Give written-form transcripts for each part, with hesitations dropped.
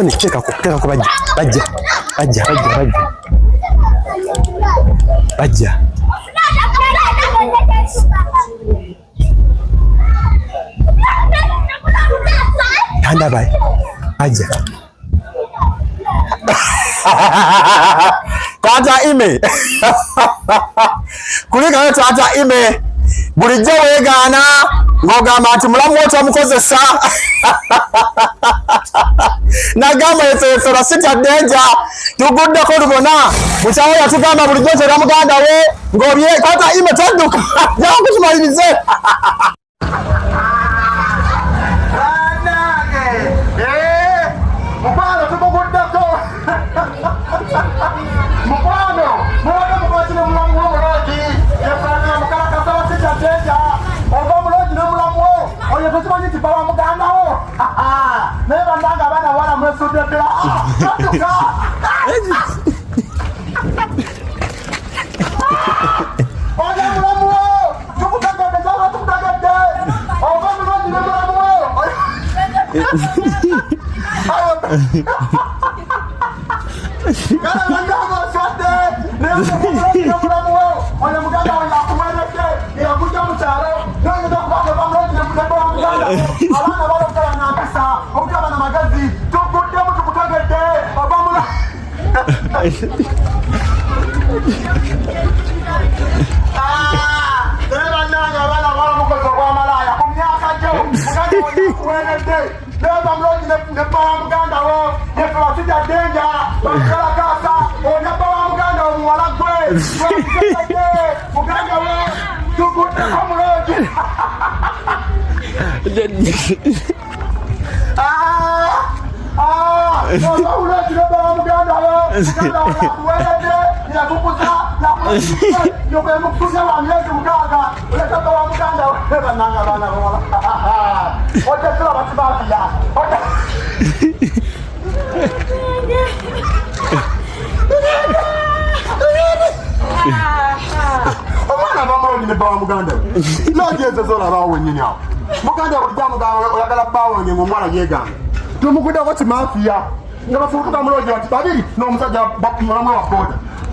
Tony teka ko bajja Tanda bai bajja Tata ime kulika tata ime bulijjo weegaana ng'ogamba nti mulamu wo tomukozesa nagamba esera sitaddenja tuguddeko lubona mukyawo yatugamba bulijjo kyera muganda we ng'obye tata ime tadduka jangu tumalirize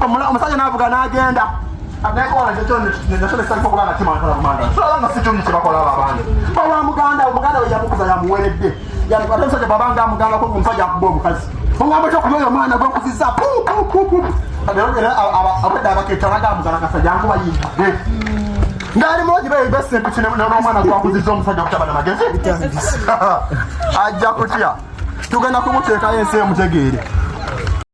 omusajja n'avuga n'agenda anekola kyekyonesalesalikokubanga kimantala mumanda solanga sikyoni kyebakola abandi owa muganda we yamukuza yamuweredde ate omusajja babanga amugangako omusajja akuba omukazi oŋambo kyokulya oyo omwana gwekuzisa abadde abaketta nagamugala kasajja ankuba yidde ngaali mulungi bebesentu n'omwana gwakuzizza omusajja okutaba namagezi ajja kutya tugenda kumuteekayo ensi emutegeere